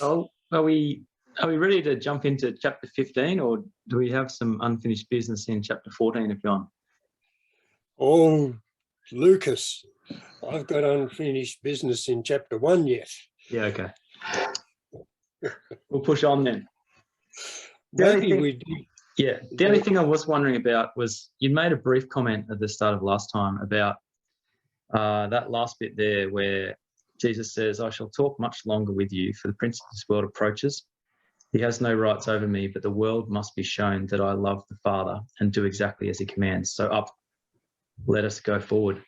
Oh, are we ready to jump into chapter 15, or do we have some unfinished business in chapter 14 of John? Oh, Lucas, I've got unfinished business in chapter 1 yet. Yeah, okay. We'll push on then. Maybe we did. Yeah, the only thing I was wondering about was you made a brief comment at the start of last time about that last bit there where Jesus says, I shall talk much longer with you, for the prince of this world approaches. He has no rights over me, but the world must be shown that I love the Father and do exactly as he commands. So up, let us go forward.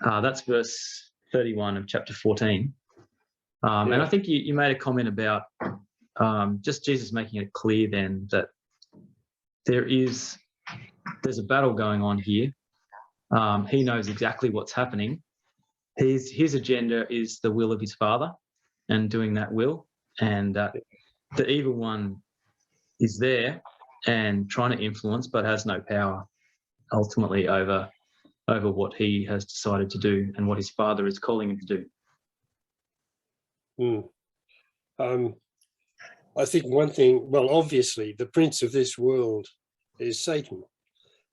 That's verse 31 of chapter 14. And I think you made a comment about just Jesus making it clear then that there's a battle going on here. He knows exactly what's happening. His agenda is the will of his Father and doing that will, and the evil one is there and trying to influence but has no power ultimately over what he has decided to do and what his Father is calling him to do. I think one thing, well, obviously, the prince of this world is Satan,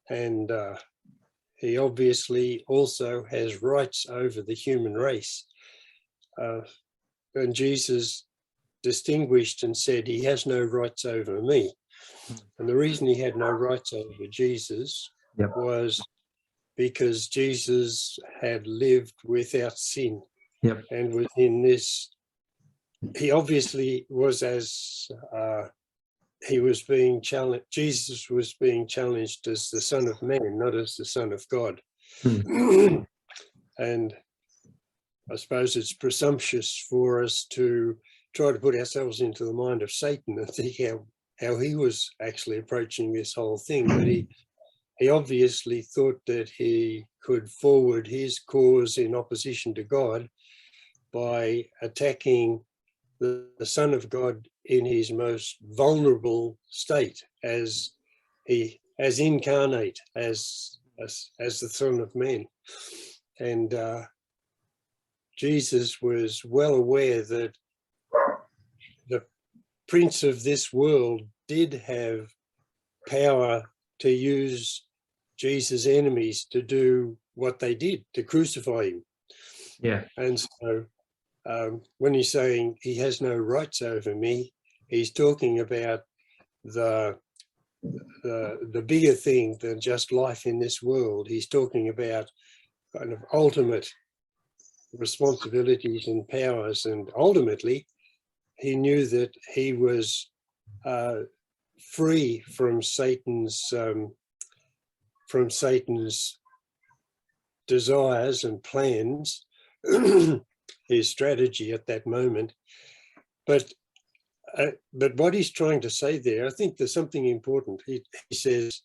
and he obviously also has rights over the human race. And Jesus distinguished and said, he has no rights over me. And the reason he had no rights over Jesus was because Jesus had lived without sin. And within this, he obviously was he was being challenged. Jesus was being challenged as the Son of Man, not as the Son of God. And I suppose it's presumptuous for us to try to put ourselves into the mind of Satan and think how he was actually approaching this whole thing. But he obviously thought that he could forward his cause in opposition to God by attacking the Son of God in his most vulnerable state as incarnate, as the Son of Man. And Jesus was well aware that the prince of this world did have power to use Jesus' enemies to do what they did, to crucify him. Yeah. And so when he's saying he has no rights over me, he's talking about the bigger thing than just life in this world. He's talking about kind of ultimate responsibilities and powers, and ultimately he knew that he was free from Satan's desires and plans, his strategy at that moment. But what he's trying to say there, I think there's something important. He says,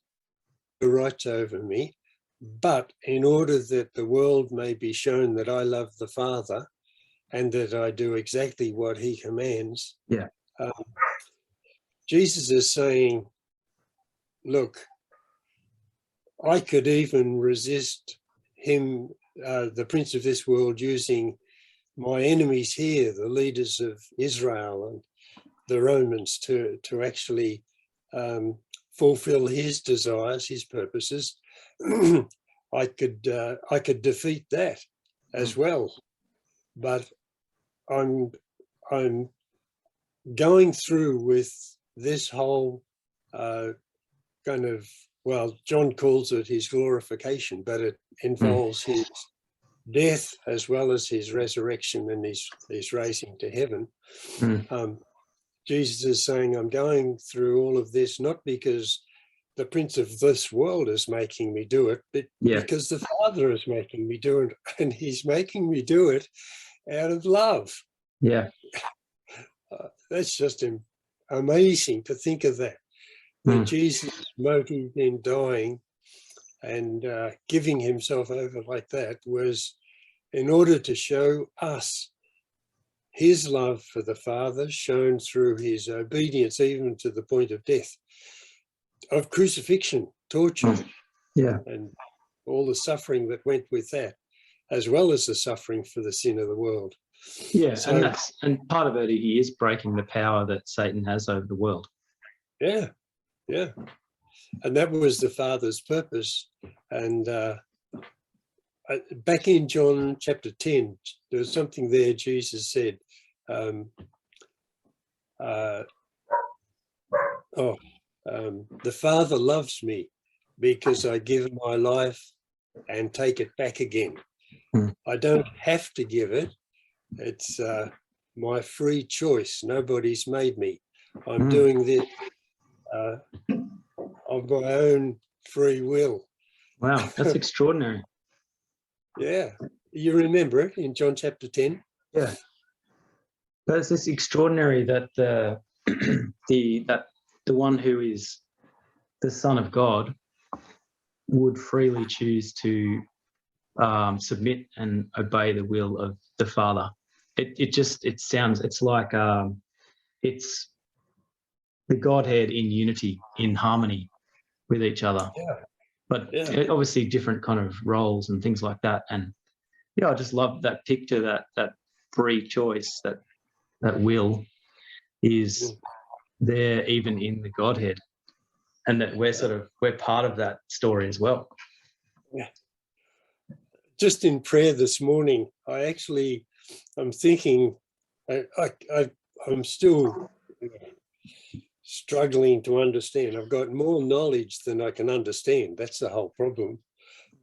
"The rights over me, but in order that the world may be shown that I love the Father and that I do exactly what he commands." Jesus is saying, look, I could even resist him, the prince of this world, using my enemies here, the leaders of Israel and the Romans, to actually fulfill his desires, his purposes. I could defeat that as well, but I'm going through with this whole kind of, well, John calls it his glorification, but it involves his death as well as his resurrection and his raising to heaven. Jesus is saying, I'm going through all of this not because the prince of this world is making me do it, but because the Father is making me do it, and he's making me do it out of love. That's just amazing to think of that. That Jesus' motive in dying and giving himself over like that was in order to show us his love for the Father, shown through his obedience even to the point of death, of crucifixion, torture, and all the suffering that went with that, as well as the suffering for the sin of the world. Yeah, So, and part of it, he is breaking the power that Satan has over the world. yeah, yeah. And that was the Father's purpose. And back in John chapter 10, there was something there Jesus said, the Father loves me because I give my life and take it back again. I don't have to give it. It's my free choice. Nobody's made me. I'm doing this of my own free will. Wow, that's extraordinary. Yeah. You remember it in John chapter 10? Yeah. But it's this extraordinary that the one who is the Son of God would freely choose to submit and obey the will of the Father. It's like it's the Godhead in unity, in harmony with each other. Yeah. But Yeah. obviously different kind of roles and things like that. And yeah, I just love that picture, that free choice, that will is there even in the Godhead, and that we're part of that story as well. Yeah. Just in prayer this morning, I'm thinking, I'm still struggling to understand. I've got more knowledge than I can understand. That's the whole problem.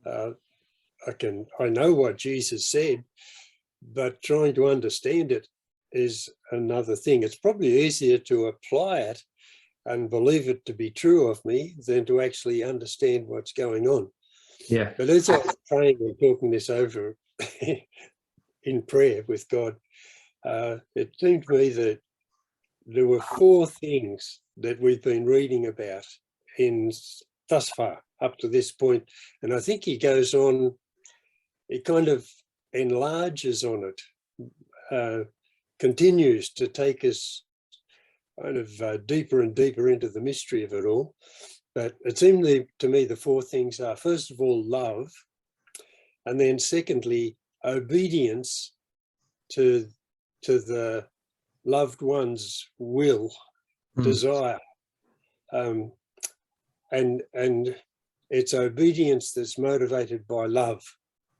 I know what Jesus said, but trying to understand it is another thing. It's probably easier to apply it and believe it to be true of me than to actually understand what's going on. Yeah. But as I was praying and talking this over in prayer with God, it seemed to me that there were 4 things that we've been reading about thus far up to this point. And I think he goes on, he kind of enlarges on it, continues to take us kind of deeper and deeper into the mystery of it all. But it seemed to me the 4 things are, first of all, love, and then secondly, obedience to the loved one's will, desire, and it's obedience that's motivated by love.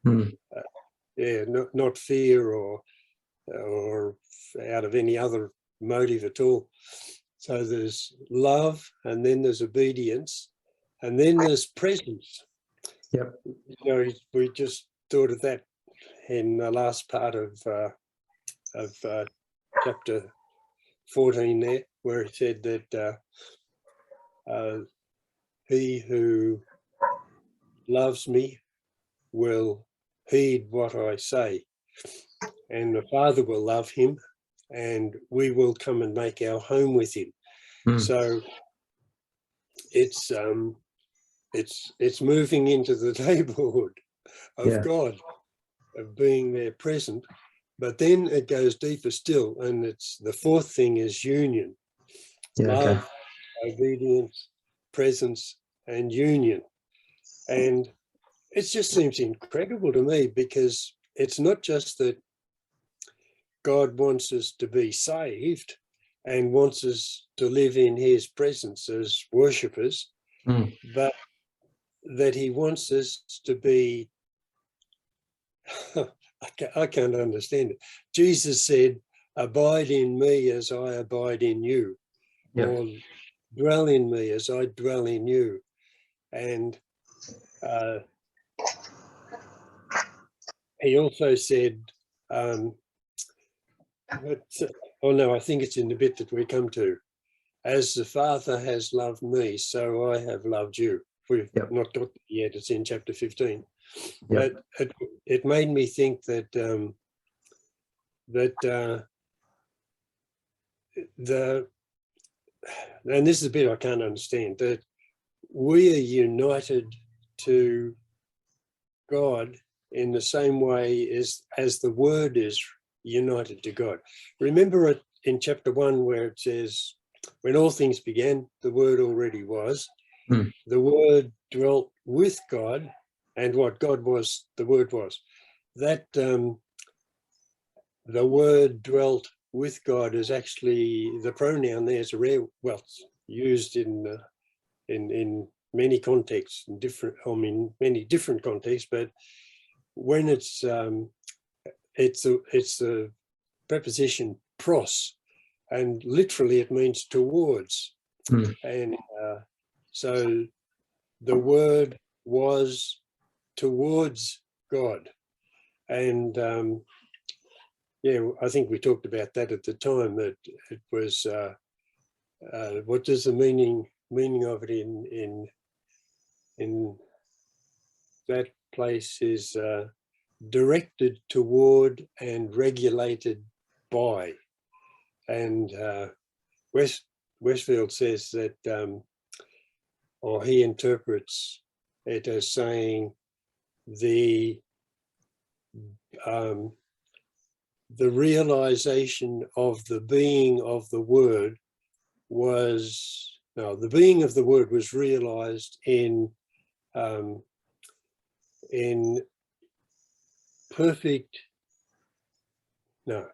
Not fear or out of any other motive at all. So there's love, and then there's obedience, and then there's presence. Yep. We just thought of that in the last part of chapter 14 there, where it said that he who loves me will heed what I say, and the Father will love him, and we will come and make our home with him. So it's moving into the neighborhood of God, of being there present. But then it goes deeper still, and it's the 4th thing is union. Love, obedience, presence, and union. And it just seems incredible to me, because it's not just that God wants us to be saved and wants us to live in his presence as worshippers, but that he wants us to be, I can't understand it. Jesus said, abide in me as I abide in you, or dwell in me as I dwell in you. And he also said, I think it's in the bit that we come to, as the Father has loved me, so I have loved you. We've not got it yet, it's in chapter 15. But it made me think that and this is a bit I can't understand, that we are united to God in the same way as the Word is united to God. Remember it in chapter 1 where it says, when all things began, the Word already was. The Word dwelt with God, and what God was, the Word was. That the word dwelt with God is actually, the pronoun there is a rare, well, it's used in many contexts, many different contexts, but when it's the preposition pros, and literally it means towards. And so the word was towards God. And yeah, I think we talked about that at the time, that it was, what does the meaning of it in that place is directed toward and regulated by. And Westfield says that, or he interprets it as saying the realization of the being of the word was, no, the being of the word was realized in perfect, no,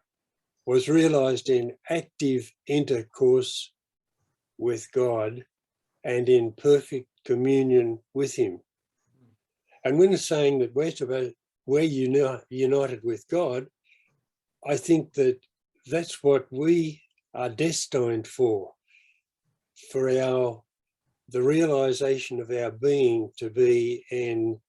was realized in active intercourse with God and in perfect communion with him. And when it's saying that we're united with God, I think that that's what we are destined for the realization of our being to be in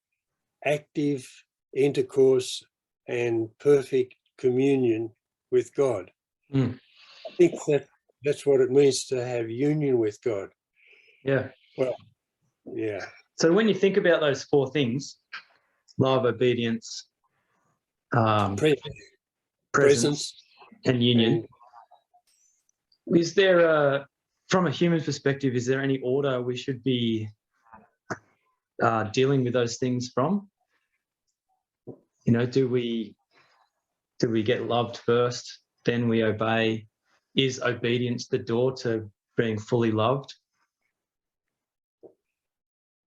active intercourse and perfect communion with God. I think that's what it means to have union with God. Yeah. Well, yeah. So when you think about those four things, love, obedience, presence, and union, is there from a human perspective, is there any order we should be dealing with those things from? You know, do we get loved first, then we obey? Is obedience the door to being fully loved?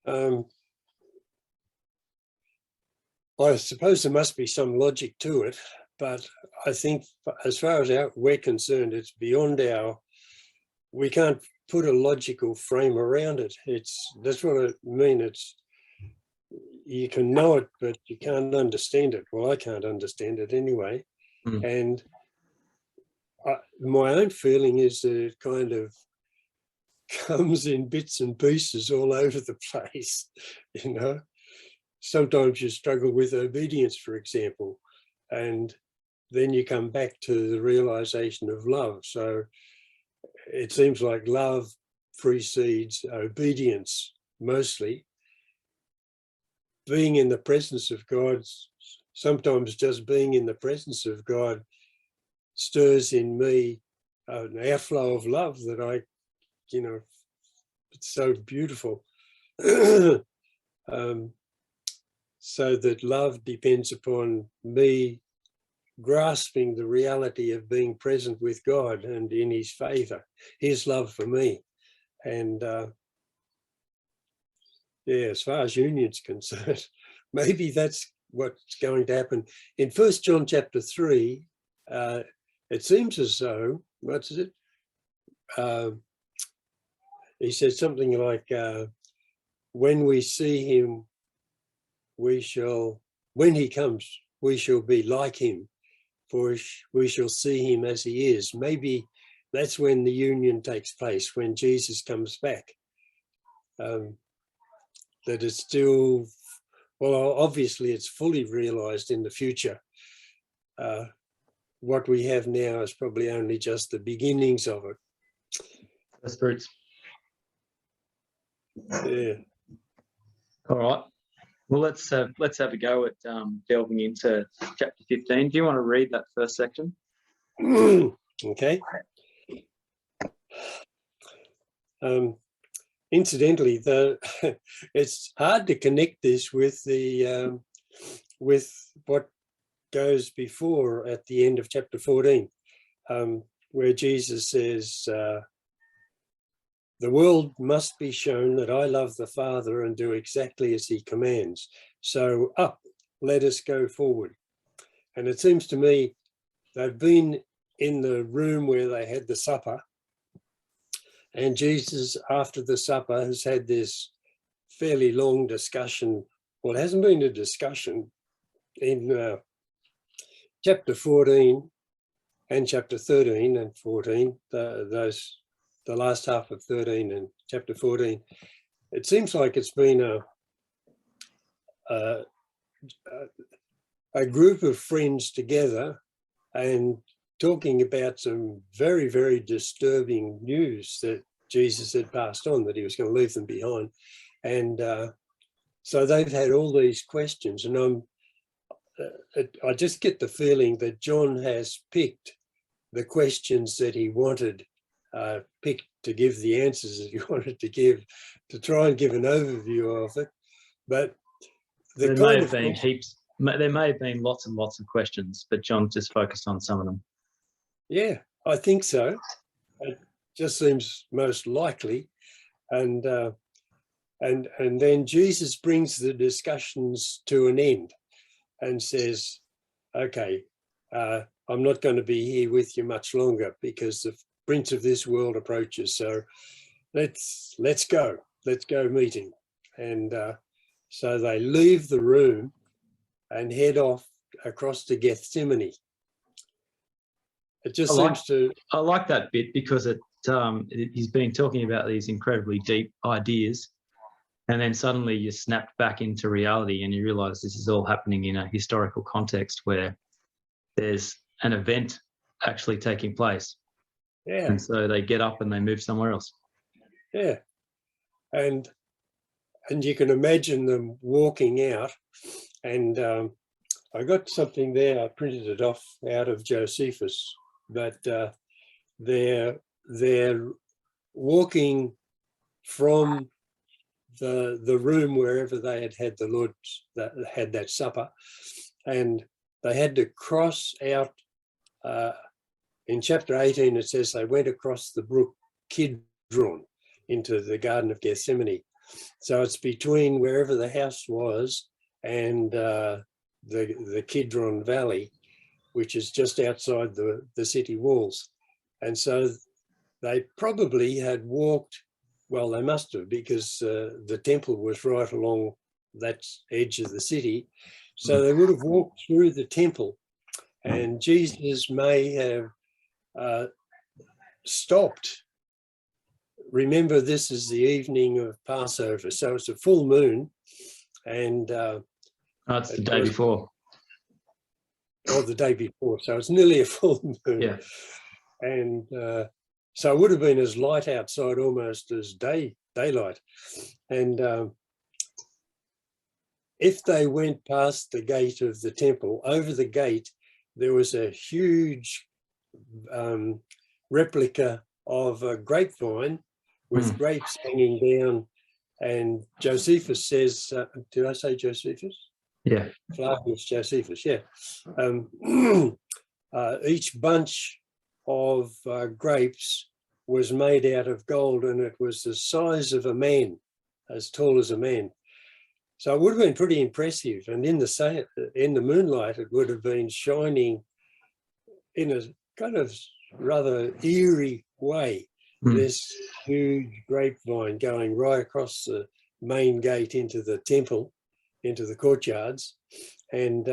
I suppose there must be some logic to it, but I think as far as we're concerned, it's beyond we can't put a logical frame around it. That's what I mean. You can know it, but you can't understand it. Well, I can't understand it anyway. And my own feeling is that it kind of comes in bits and pieces all over the place, you know. Sometimes you struggle with obedience, for example, and then you come back to the realization of love. So it seems like love precedes obedience mostly. Being in the presence of God, sometimes just being in the presence of God stirs in me an airflow of love that it's so beautiful. So that love depends upon me grasping the reality of being present with God and in his favor, his love for me. And yeah, as far as union's concerned, maybe that's what's going to happen. In 1 John chapter 3, it seems as though, what is it? He said something like, when we see him, when he comes, we shall be like him, for we shall see him as he is. Maybe that's when the union takes place, when Jesus comes back. That it's still, well, obviously it's fully realized in the future. What we have now is probably only just the beginnings of it. That's fruits. Yeah. All right. Well, let's have a go at delving into chapter 15. Do you want to read that first section? Okay. Incidentally, it's hard to connect this with with what goes before at the end of chapter 14, where Jesus says, the world must be shown that I love the Father and do exactly as he commands. So up, let us go forward. And it seems to me they've been in the room where they had the supper, and Jesus, after the supper, has had this fairly long discussion. Well, it hasn't been a discussion. In chapter 14 and chapter 13 and 14, the last half of 13 and chapter 14, it seems like it's been a group of friends together and talking about some very, very disturbing news that Jesus had passed on, that he was going to leave them behind. And so they've had all these questions, and I just get the feeling that John has picked the questions that he wanted, picked to give the answers that he wanted to give, to try and give an overview of it. But there may have been heaps. There may have been lots and lots of questions, but John just focused on some of them. Yeah, I think so. It just seems most likely, and then Jesus brings the discussions to an end and says, "Okay, I'm not going to be here with you much longer because the prince of this world approaches. So let's go meeting." And so they leave the room and head off across to Gethsemane. It just seems to. I like that bit because he's been talking about these incredibly deep ideas, and then suddenly you're snapped back into reality and you realise this is all happening in a historical context where there's an event actually taking place. Yeah. And so they get up and they move somewhere else. Yeah. And you can imagine them walking out, and I got something there, I printed it off out of Josephus, but they're walking from the room wherever they had the Lord, that had that supper, and they had to cross out. In chapter 18, it says they went across the brook Kidron into the Garden of Gethsemane. So it's between wherever the house was and the Kidron Valley, which is just outside the city walls. And so they probably had walked, well, they must have, because the temple was right along that edge of the city. So they would have walked through the temple, and Jesus may have stopped. Remember, this is the evening of Passover, so it's a full moon, and it's the day before. Or the day before, so it's nearly a full moon. Yeah. And so it would have been as light outside almost as daylight. And if they went past the gate of the temple, over the gate, there was a huge replica of a grapevine with grapes hanging down. And Josephus says, did I say Josephus? Yeah. Flavius Josephus, yeah. Each bunch of grapes was made out of gold, and it was the size of a man, as tall as a man. So it would have been pretty impressive. And in the moonlight, it would have been shining in a kind of rather eerie way. This huge grapevine going right across the main gate into the temple, into the courtyards, and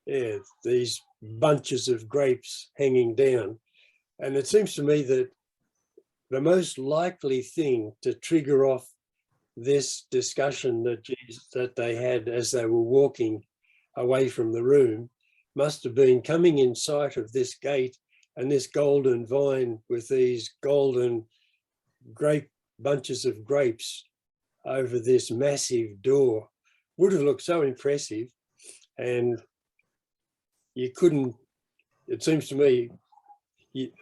yeah, these bunches of grapes hanging down. And it seems to me that the most likely thing to trigger off this discussion that they had as they were walking away from the room must have been coming in sight of this gate and this golden vine with these golden grape bunches of grapes over this massive door. Would have looked so impressive, and you couldn't, it seems to me,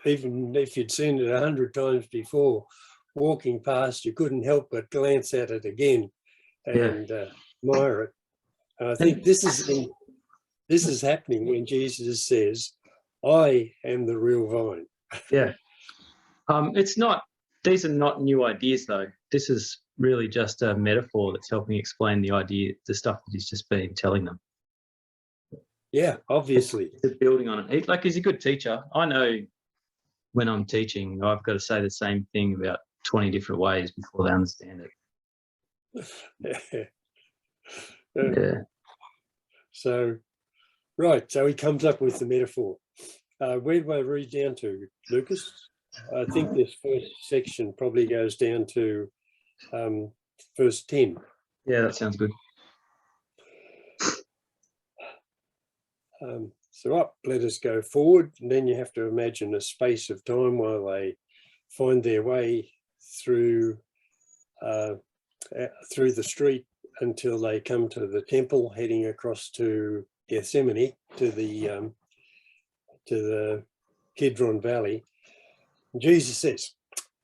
even if you'd seen it 100 times before, walking past, you couldn't help but glance at it again and admire it. And I think this is happening when Jesus says, "I am the real vine." Yeah. These are not new ideas though. This is really just a metaphor that's helping explain the stuff that he's just been telling them. Yeah, obviously. It's building on it. He's a good teacher. I know when I'm teaching, I've got to say the same thing about 20 different ways before they understand it. Yeah. So, right. So he comes up with the metaphor. Where do I read down to, Lucas? I think this first section probably goes down to verse 10. Yeah, that sounds good. So up, let us go forward. And then you have to imagine a space of time while they find their way through the street until they come to the temple, heading across to Gethsemane, to the Kidron Valley. Jesus says,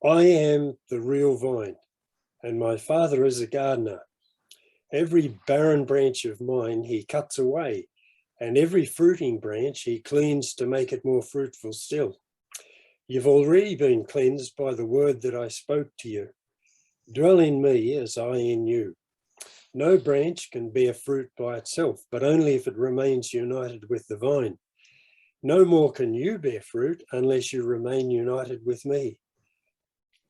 I am the real vine, and my Father is a gardener. Every barren branch of mine he cuts away, and every fruiting branch he cleans to make it more fruitful still. You've already been cleansed by the word that I spoke to you. Dwell in me as I in you. No branch can bear fruit by itself, but only if it remains united with the vine. No more can you bear fruit unless you remain united with me.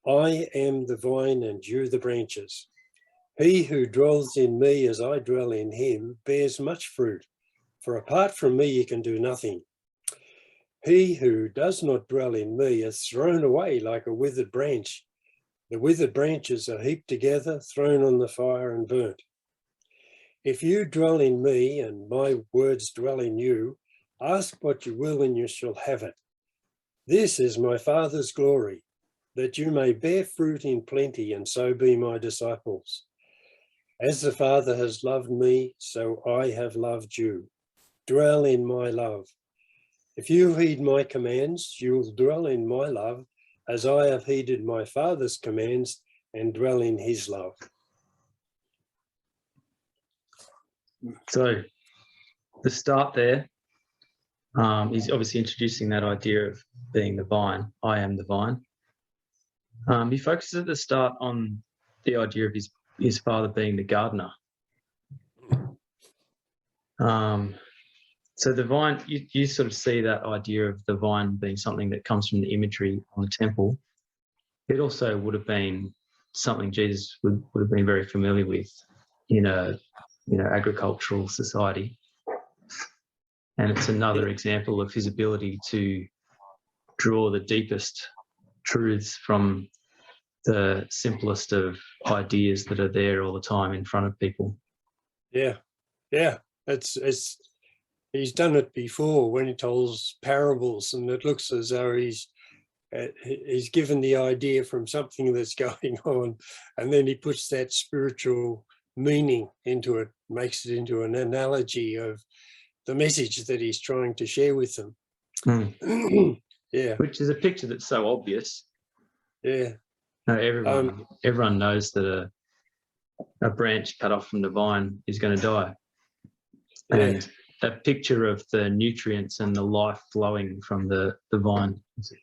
I am the vine and you the branches. He who dwells in me as I dwell in him bears much fruit, for apart from me you can do nothing. He who does not dwell in me is thrown away like a withered branch. The withered branches are heaped together, thrown on the fire and burnt. If you dwell in me and my words dwell in you, ask what you will and you shall have it. This is my Father's glory, that you may bear fruit in plenty and so be my disciples. As the Father has loved me, so I have loved you. Dwell in my love. If you heed my commands, you will dwell in my love, as I have heeded my Father's commands and dwell in his love. So the start there, he's obviously introducing that idea of being the vine. I am the vine. He focuses at the start on the idea of his father being the gardener. So the vine, you sort of see that idea of the vine being something that comes from the imagery on the temple. It also would have been something Jesus would have been very familiar with in a agricultural society. And it's another example of his ability to draw the deepest truths from the simplest of ideas that are there all the time in front of people. Yeah. He's done it before when he tells parables, and it looks as though he's given the idea from something that's going on, and then he puts that spiritual meaning into it, makes it into an analogy of the message that he's trying to share with them. Yeah, which is a picture that's so obvious. Yeah, no, everyone knows that a branch cut off from the vine is going to die, and that picture of the nutrients and the life flowing from the vine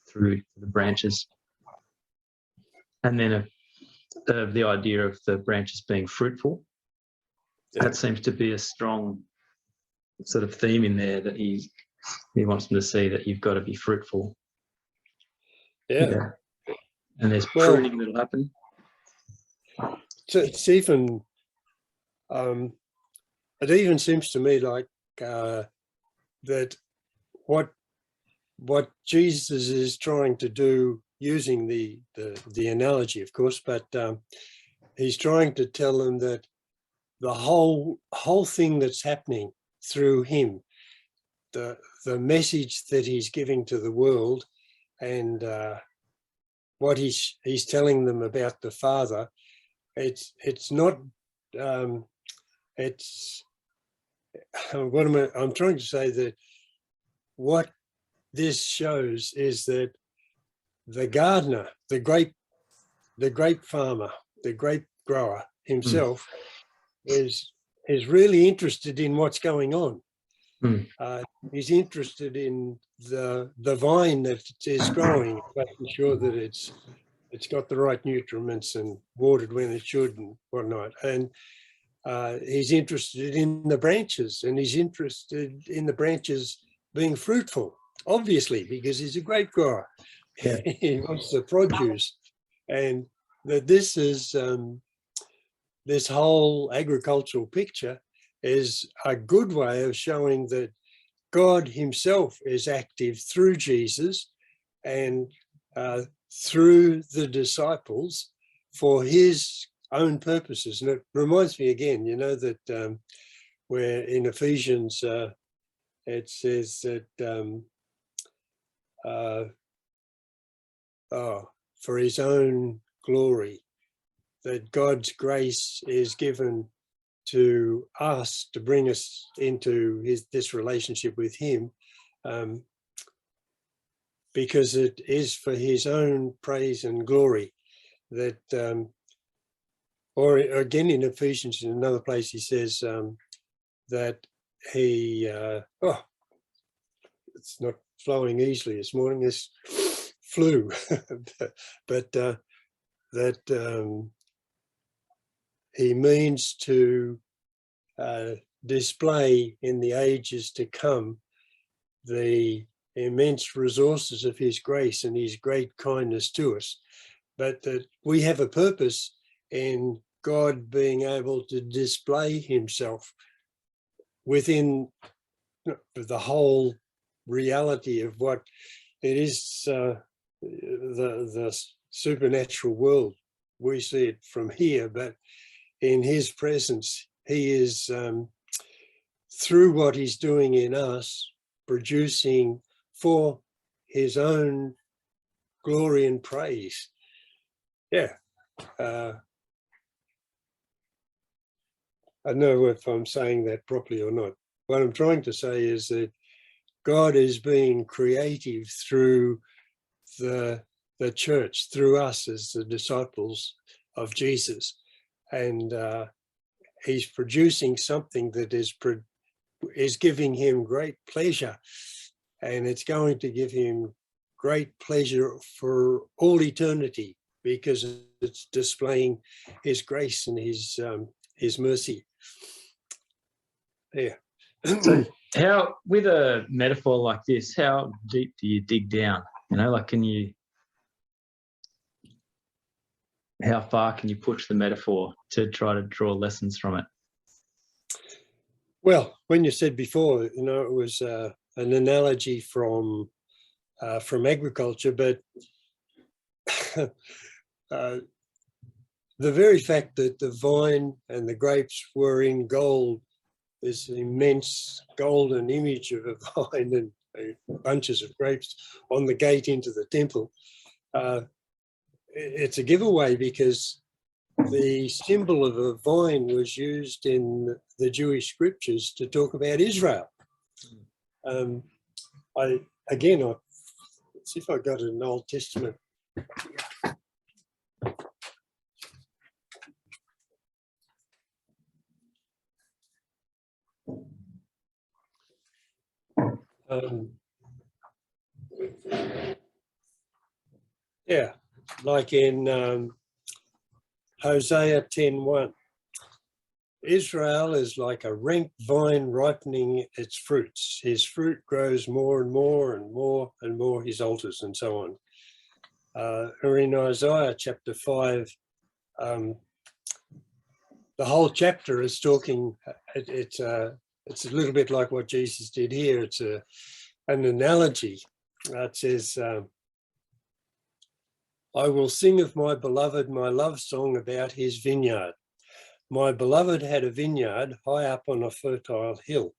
through the branches, and then the idea of the branches being fruitful. That seems to be a strong sort of theme in there, that he wants them to see that you've got to be fruitful. Yeah. And there's pruning that'll happen. So it's even it even seems to me like that what Jesus is trying to do, using the analogy, of course, but he's trying to tell them that the whole thing that's happening through him, the message that he's giving to the world, and what he's telling them about the Father, it's not it's I'm trying to say that what this shows is that the gardener, the grape farmer, the grape grower himself is really interested in what's going on. He's interested in the vine that is growing, making sure that it's got the right nutriments and watered when it should and whatnot. And he's interested in the branches, and he's interested in the branches being fruitful, obviously, because he's a grape grower. Yeah. He wants the produce. And that this is this whole agricultural picture is a good way of showing that God himself is active through Jesus and through the disciples for his own purposes. And it reminds me again, you know, that where in Ephesians it says that for his own glory, that God's grace is given to us to bring us into this relationship with him, because it is for his own praise and glory. That or again in Ephesians, in another place, he says that he it's not flowing easily this morning, this flu, but that he means to display in the ages to come the immense resources of his grace and his great kindness to us, but that we have a purpose in God being able to display himself within the whole reality of what it is, the supernatural world. We see it from here, but in his presence, he is, through what he's doing in us, producing for his own glory and praise. Yeah. I don't know if I'm saying that properly or not. What I'm trying to say is that God is being creative through the church, through us as the disciples of Jesus. And he's producing something that is giving him great pleasure. And it's going to give him great pleasure for all eternity, because it's displaying his grace and his mercy. Yeah. So how, with a metaphor like this, how deep do you dig down? You know, like, how far can you push the metaphor to try to draw lessons from it? Well, when you said before, you know, it was an analogy from agriculture, but the very fact that the vine and the grapes were in gold, this immense golden image of a vine and bunches of grapes on the gate into the temple, it's a giveaway, because the symbol of a vine was used in the Jewish scriptures to talk about Israel. Let's see if I got an Old Testament. Yeah, like in Hosea 10:1. Israel is like a rank vine ripening its fruits. His fruit grows more and more and more and more, his altars, and so on. Or in Isaiah chapter 5, the whole chapter is talking, it's a little bit like what Jesus did here. It's an analogy. It says, I will sing of my beloved my love song about his vineyard. My beloved had a vineyard high up on a fertile hill.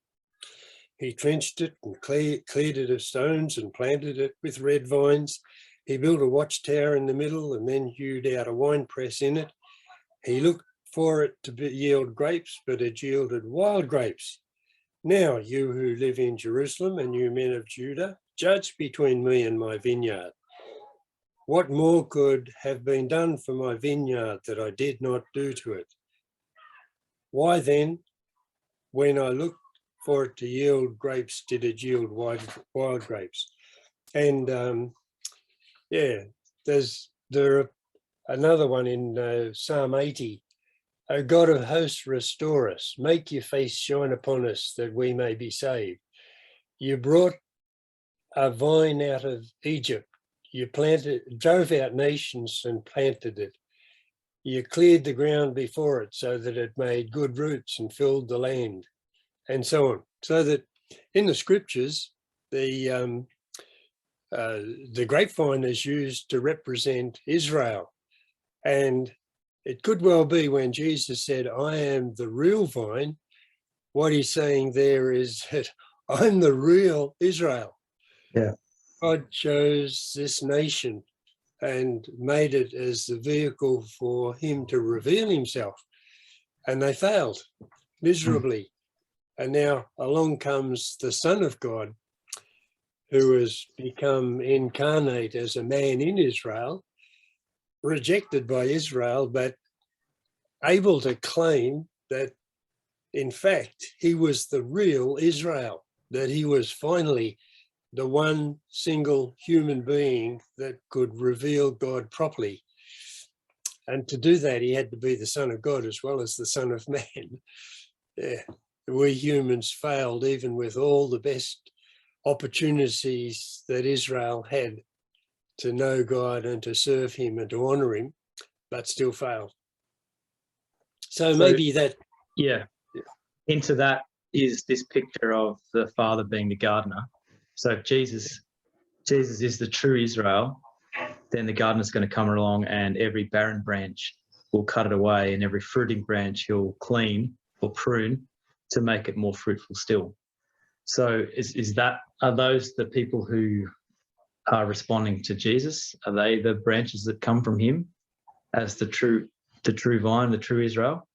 He trenched it and cleared it of stones and planted it with red vines. He built a watchtower in the middle and then hewed out a winepress in it. He looked for it to yield grapes, but it yielded wild grapes. Now, you who live in Jerusalem and you men of Judah, judge between me and my vineyard. What more could have been done for my vineyard that I did not do to it? Why then, when I looked for it to yield grapes, did it yield wild grapes? And there are another one in Psalm 80, O God of hosts, restore us. Make your face shine upon us that we may be saved. You brought a vine out of Egypt. You drove out nations and planted it. You cleared the ground before it so that it made good roots and filled the land, and so on. So that in the scriptures, the grapevine is used to represent Israel. And it could well be when Jesus said, I am the real vine, what he's saying there is that I'm the real Israel. Yeah. God chose this nation and made it as the vehicle for him to reveal himself. And they failed miserably. And now along comes the Son of God, who has become incarnate as a man in Israel, rejected by Israel, but able to claim that, in fact, he was the real Israel, that he was finally the one single human being that could reveal God properly. And to do that, he had to be the Son of God as well as the Son of Man. Yeah. We humans failed even with all the best opportunities that Israel had to know God and to serve him and to honor him, but still failed. So maybe that... Yeah. Into that is this picture of the Father being the gardener. So if Jesus is the true Israel, then the gardener's going to come along and every barren branch will cut it away, and every fruiting branch he'll clean or prune to make it more fruitful still. So are those the people who are responding to Jesus? Are they the branches that come from him as the true vine, the true Israel?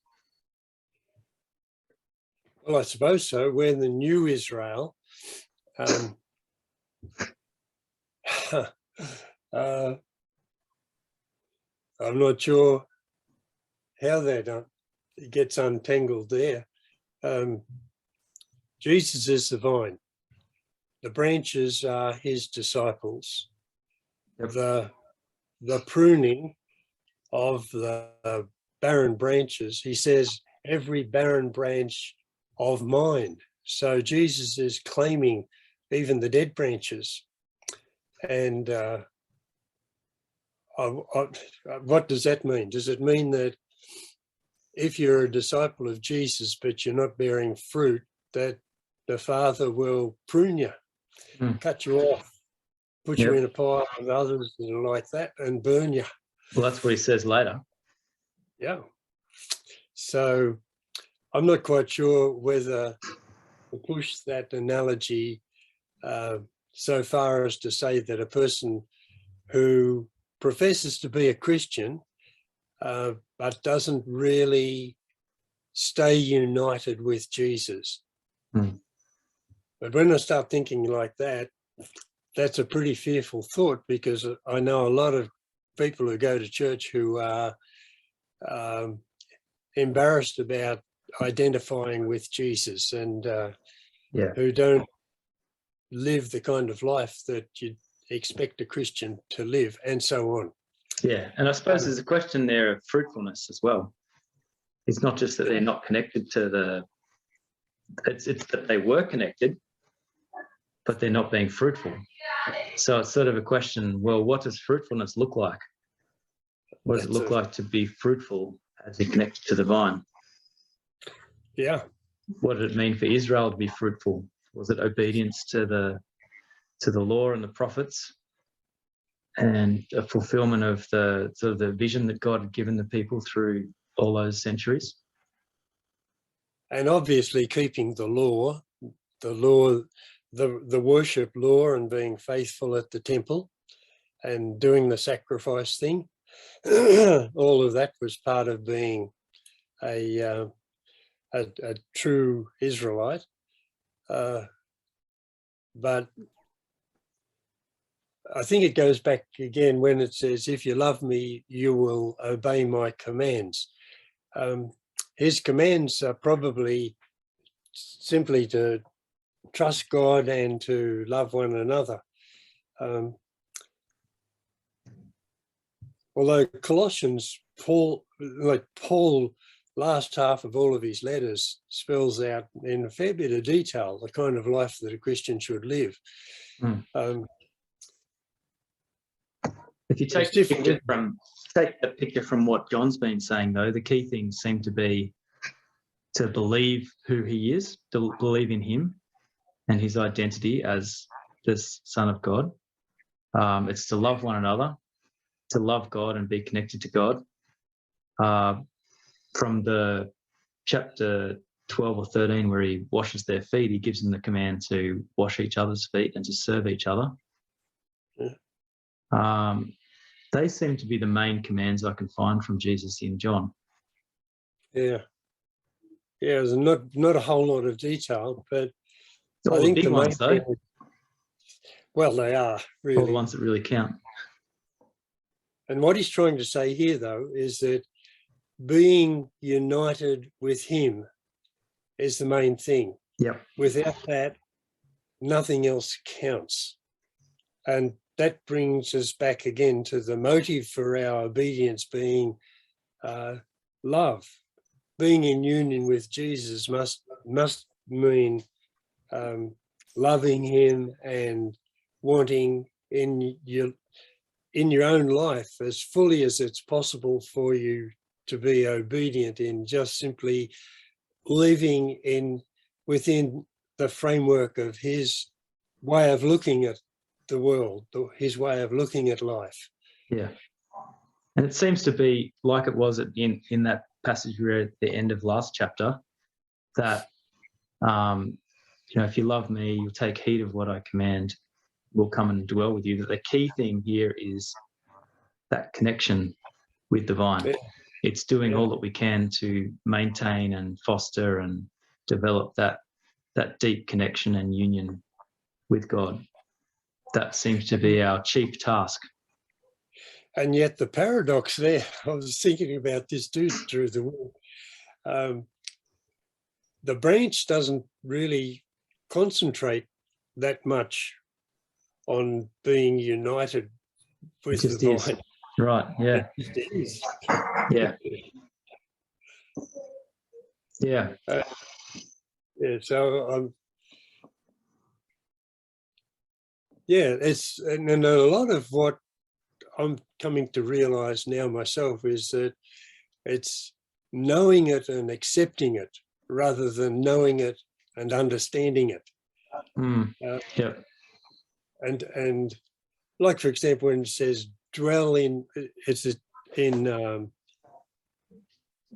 Well, I suppose so. We're the new Israel. I'm not sure how that gets untangled there. Jesus is the vine. The branches are his disciples. Yep. The pruning of the barren branches, he says, every barren branch of mine. So Jesus is claiming even the dead branches. And what does that mean? Does it mean that if you're a disciple of Jesus, but you're not bearing fruit, that the Father will prune you, cut you off, put you in a pile of others that are like that and burn you? Well, that's what he says later. Yeah. So I'm not quite sure whether to push that analogy so far as to say that a person who professes to be a Christian but doesn't really stay united with Jesus. But when I start thinking like that, that's a pretty fearful thought, because I know a lot of people who go to church who are embarrassed about identifying with Jesus and who don't live the kind of life that you'd expect a Christian to live, and so on. Yeah, and I suppose there's a question there of fruitfulness as well. It's not just that they're not connected to it's that they were connected, but they're not being fruitful. So it's sort of a question, well, what does fruitfulness look like? What does it look like to be fruitful as you're connected to the vine? Yeah. What did it mean for Israel to be fruitful? Was it obedience to the law and the prophets, and a fulfillment of the sort of the vision that God had given the people through all those centuries? And obviously keeping the worship law, and being faithful at the temple and doing the sacrifice thing. All of that was part of being a true Israelite. But I think it goes back again when it says, if you love me, you will obey my commands. His commands are probably simply to trust God and to love one another. Although Colossians, Paul last half of all of his letters spells out in a fair bit of detail the kind of life that a Christian should live. If you take that picture from what John's been saying, though, the key things seem to be to believe who he is, to believe in him and his identity as the Son of God. It's to love one another, to love God and be connected to God. From the chapter 12 or 13 where he washes their feet, he gives them the command to wash each other's feet and to serve each other. They seem to be the main commands I can find from Jesus in John. Yeah, there's not a whole lot of detail, but all I think the big ones, though. Well, they are really all the ones that really count. And what he's trying to say here, though, is that being united with him is the main thing. Yep. Without that, nothing else counts. And that brings us back again to the motive for our obedience being love. Being in union with Jesus must mean loving him and wanting in your own life as fully as it's possible for you to be obedient in just simply living within the framework of his way of looking at the world, his way of looking at life. Yeah. And it seems to be like it was in that passage we read at the end of last chapter, that, if you love me, you'll take heed of what I command, will come and dwell with you. That the key thing here is that connection with the vine. Yeah. It's doing all that we can to maintain and foster and develop that deep connection and union with God. That seems to be our chief task. And yet the paradox there, I was thinking about this too through the week. The branch doesn't really concentrate that much on being united with the vine. Right, yeah. It is. Yeah. Yeah. So and a lot of what I'm coming to realize now myself is that it's knowing it and accepting it rather than knowing it and understanding it. Yeah. And like, for example, when it says dwell in,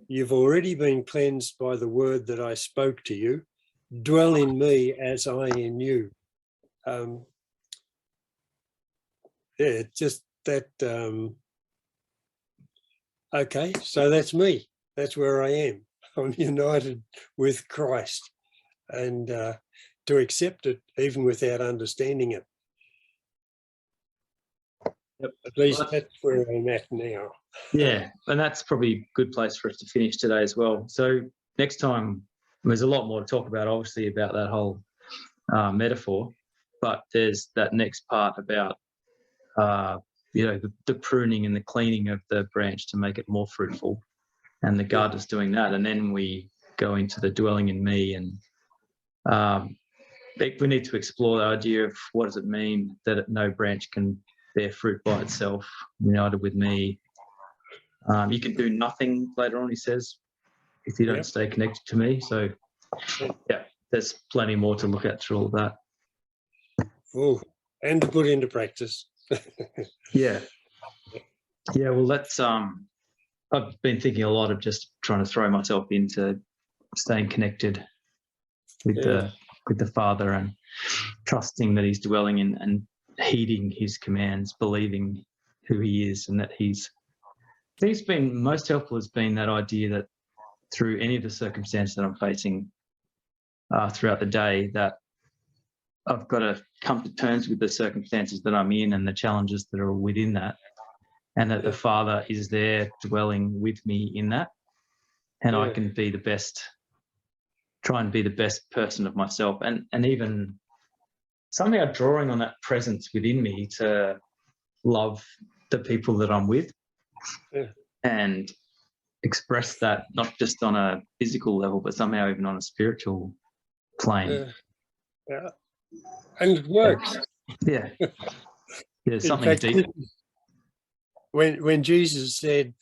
you've already been cleansed by the word that I spoke to you. Dwell in me as I in you. Just that. Okay, so that's me. That's where I am. I'm united with Christ, and to accept it even without understanding it. Yep. At least that's where I'm at now. Yeah, and that's probably a good place for us to finish today as well. So next time, there's a lot more to talk about, obviously, about that whole metaphor, but there's that next part about, the pruning and the cleaning of the branch to make it more fruitful, and the gardener's doing that. And then we go into the dwelling in me, and we need to explore the idea of what does it mean that no branch can bear fruit by itself, united with me. You can do nothing, later on he says, if you don't stay connected to me. So there's plenty more to look at through all of that. Oh, and to put into practice. Yeah, well, that's I've been thinking a lot of just trying to throw myself into staying connected with the Father and trusting that he's dwelling in and heeding his commands, believing who he is, and that I think it's been most helpful has been that idea that through any of the circumstances that I'm facing throughout the day, that I've got to come to terms with the circumstances that I'm in and the challenges that are within that, and that the Father is there dwelling with me in that, and I can be try and be the best person of myself, and even somehow drawing on that presence within me to love the people that I'm with. Yeah. And express that not just on a physical level, but somehow even on a spiritual plane. Yeah. And it works. Yeah. Yeah, In something fact, deep. when Jesus said,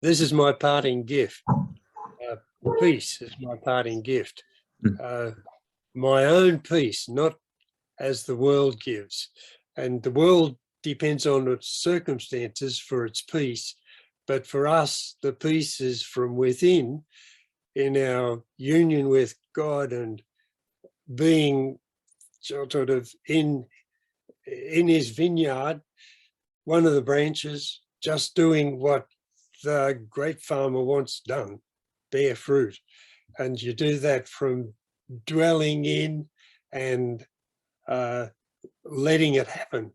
this is my parting gift, peace is my parting gift, my own peace, not as the world gives. And the world depends on its circumstances for its peace. But for us, the peace is from within, in our union with God and being sort of in his vineyard, one of the branches, just doing what the grape farmer wants done, bear fruit. And you do that from dwelling in and letting it happen.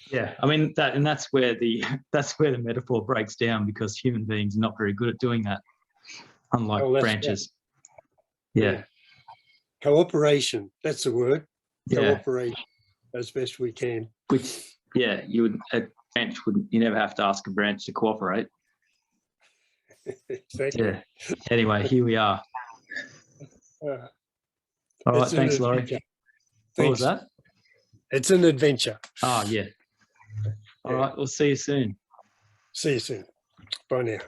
Yeah, I mean that's where the metaphor breaks down, because human beings are not very good at doing that, unlike branches. Yeah. Cooperation, that's the word. Yeah. Cooperation as best we can. Which, yeah, you never have to ask a branch to cooperate. Exactly. Yeah. Anyway, here we are. All right, thanks, Laurie. What was that? It's an adventure. Oh, yeah. All right, we'll see you soon. See you soon. Bye now.